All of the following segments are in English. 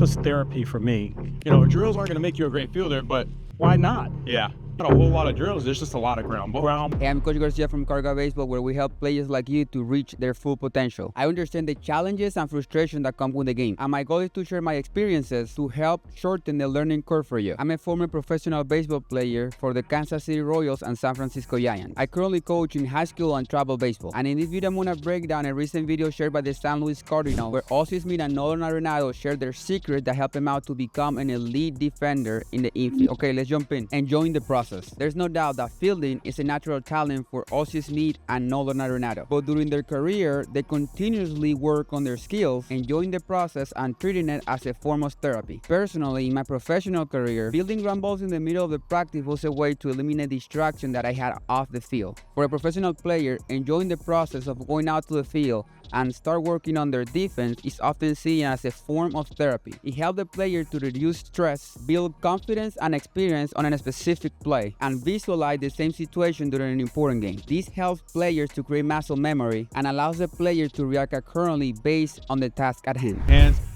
was therapy for me. Drills aren't going to make you a great fielder, but Why not? yeah, not a whole lot of drills. There's just a lot of ground ball. Hey, I'm Coach Garcia from Carga Baseball, where we help players like you to reach their full potential. I understand the challenges and frustration that come with the game, and my goal is to share my experiences to help shorten the learning curve for you. I'm a former professional baseball player for the Kansas City Royals and San Francisco Giants. I currently coach in high school and travel baseball. And in this video, I'm gonna break down a recent video shared by the St. Louis Cardinals, where Ozzie Smith and Nolan Arenado shared their secret that helped him out to become an elite defender in the infield. Okay, let's jump in. Enjoying the process. There's no doubt that fielding is a natural talent for Ozzie Smith and Nolan Arenado, but during their career, they continuously work on their skills, enjoying the process and treating it as a form of therapy. Personally, in my professional career, fielding ground balls in the middle of the practice was a way to eliminate distraction that I had off the field. For a professional player, enjoying the process of going out to the field and start working on their defense is often seen as a form of therapy. It helps the player to reduce stress, build confidence and experience on a specific play, and visualize the same situation during an important game. This helps players to create muscle memory and allows the player to react accordingly based on the task at hand.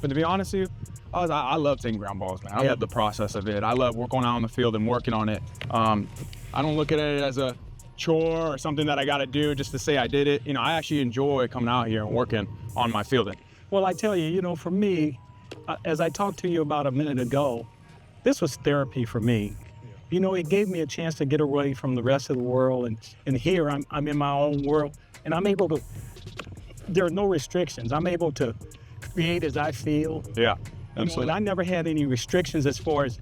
But to be honest with you, I love taking ground balls, man. I love the process of it. I love going out on the field and working on it. I don't look at it as a chore or something that I got to do just to say I did it. I actually enjoy coming out here and working on my fielding. Well, I tell you, for me, as I talked to you about a minute ago, this was therapy for me. It gave me a chance to get away from the rest of the world, and here I'm in my own world, and I'm able to, there are no restrictions. I'm able to create as I feel. Yeah, absolutely. And I never had any restrictions as far as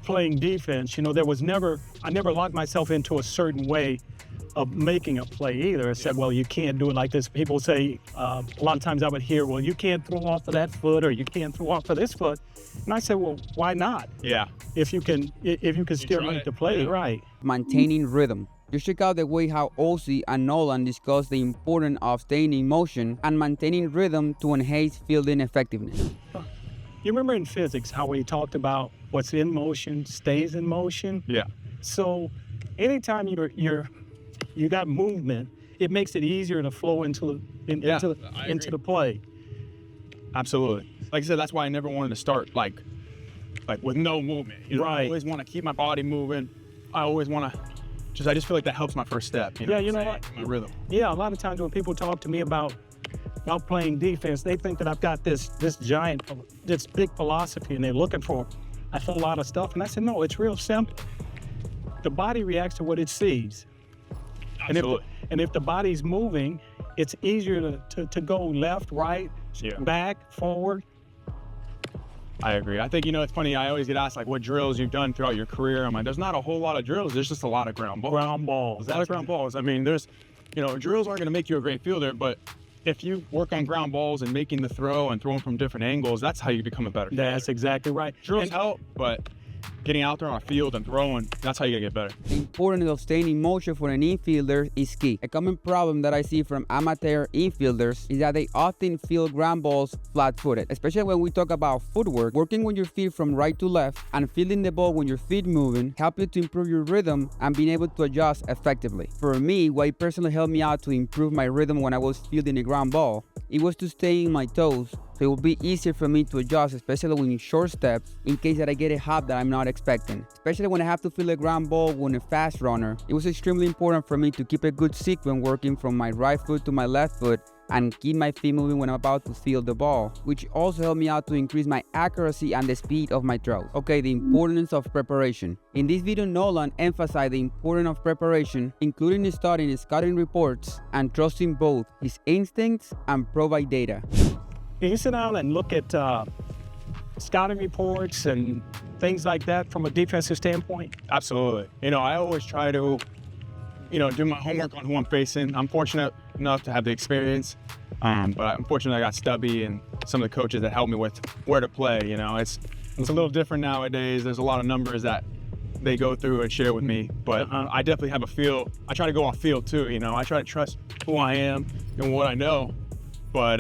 playing defense. I never locked myself into a certain way of making a play either. I said, well, you can't do it like this. People say, a lot of times I would hear, well, you can't throw off of that foot, or you can't throw off of this foot. And I said, well, why not? Yeah. If you can still make the play right. Maintaining rhythm. Just check out the way how Ozzie and Nolan discuss the importance of staying in motion and maintaining rhythm to enhance fielding effectiveness. You remember in physics how we talked about what's in motion stays in motion? Yeah. So anytime you got movement, it makes it easier to flow into the play. Absolutely. Like I said, that's why I never wanted to start like with no movement. Right. I always want to keep my body moving. I always want to I just feel like that helps my first step. Yeah, you know what? My rhythm. Yeah, a lot of times when people talk to me about playing defense, they think that I've got this big philosophy, and they're looking for a whole lot of stuff. And I said, no, it's real simple. The body reacts to what it sees. Absolutely. And if the body's moving, it's easier to go left, right, back, forward. I agree. I think, it's funny, I always get asked what drills you've done throughout your career. I'm like, there's not a whole lot of drills. There's just a lot of ground balls. A lot of ground balls. I mean, there's, drills aren't going to make you a great fielder, but if you work on ground balls and making the throw and throwing from different angles, that's how you become a better fielder. That's exactly right. Drills help, but getting out there on a field and throwing, that's how you get better. The importance of staying in motion for an infielder is key. A common problem that I see from amateur infielders is that they often field ground balls flat-footed, especially when we talk about footwork. Working with your feet from right to left and fielding the ball when your feet moving help you to improve your rhythm and being able to adjust effectively. For me, what personally helped me out to improve my rhythm when I was fielding a ground ball, it was to stay in my toes, so it will be easier for me to adjust, especially when in short steps, in case that I get a hop that I'm not expecting. Especially when I have to field a ground ball when a fast runner, it was extremely important for me to keep a good sequence working from my right foot to my left foot and keep my feet moving when I'm about to field the ball, which also helped me out to increase my accuracy and the speed of my throws. Okay, the importance of preparation. In this video, Nolan emphasized the importance of preparation, including studying scouting reports and trusting both his instincts and provide data. Can you sit down and look at scouting reports and things like that from a defensive standpoint? Absolutely. I always try to, do my homework on who I'm facing. I'm fortunate enough to have the experience, but unfortunately I got Stubby and some of the coaches that helped me with where to play. It's a little different nowadays. There's a lot of numbers that they go through and share with me, but I definitely have a feel. I try to go off field too. I try to trust who I am and what I know, but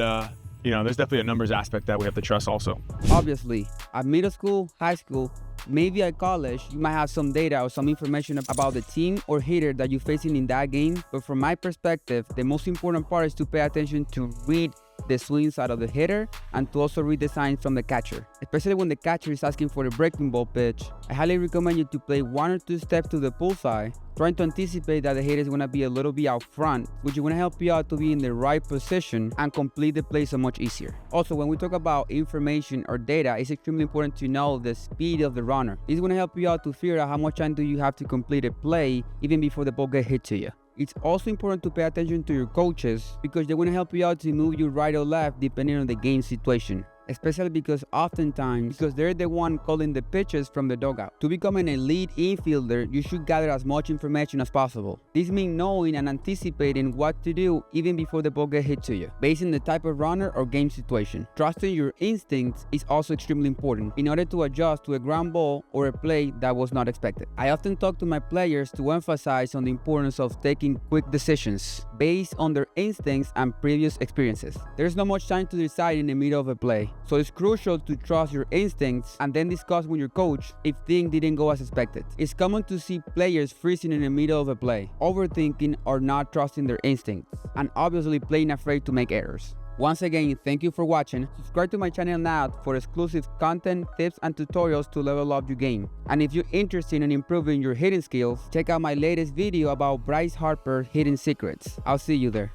there's definitely a numbers aspect that we have to trust also. Obviously, at middle school, high school, maybe at college, you might have some data or some information about the team or hitter that you're facing in that game. But from my perspective, the most important part is to pay attention to read the swing side of the hitter, and to also read the signs from the catcher. Especially when the catcher is asking for a breaking ball pitch, I highly recommend you to play 1 or 2 steps to the bullseye, trying to anticipate that the hitter is going to be a little bit out front, which is going to help you out to be in the right position and complete the play so much easier. Also, when we talk about information or data, it's extremely important to know the speed of the runner. This is going to help you out to figure out how much time do you have to complete a play even before the ball gets hit to you. It's also important to pay attention to your coaches because they're going to help you out to move you right or left depending on the game situation. Especially because they're the one calling the pitches from the dugout. To become an elite infielder, you should gather as much information as possible. This means knowing and anticipating what to do even before the ball gets hit to you, based on the type of runner or game situation. Trusting your instincts is also extremely important in order to adjust to a ground ball or a play that was not expected. I often talk to my players to emphasize on the importance of taking quick decisions based on their instincts and previous experiences. There's not much time to decide in the middle of a play. So it's crucial to trust your instincts and then discuss with your coach if things didn't go as expected. It's common to see players freezing in the middle of a play, overthinking or not trusting their instincts, and obviously playing afraid to make errors. Once again, thank you for watching. Subscribe to my channel now for exclusive content, tips, and tutorials to level up your game. And if you're interested in improving your hitting skills, check out my latest video about Bryce Harper hitting secrets. I'll see you there.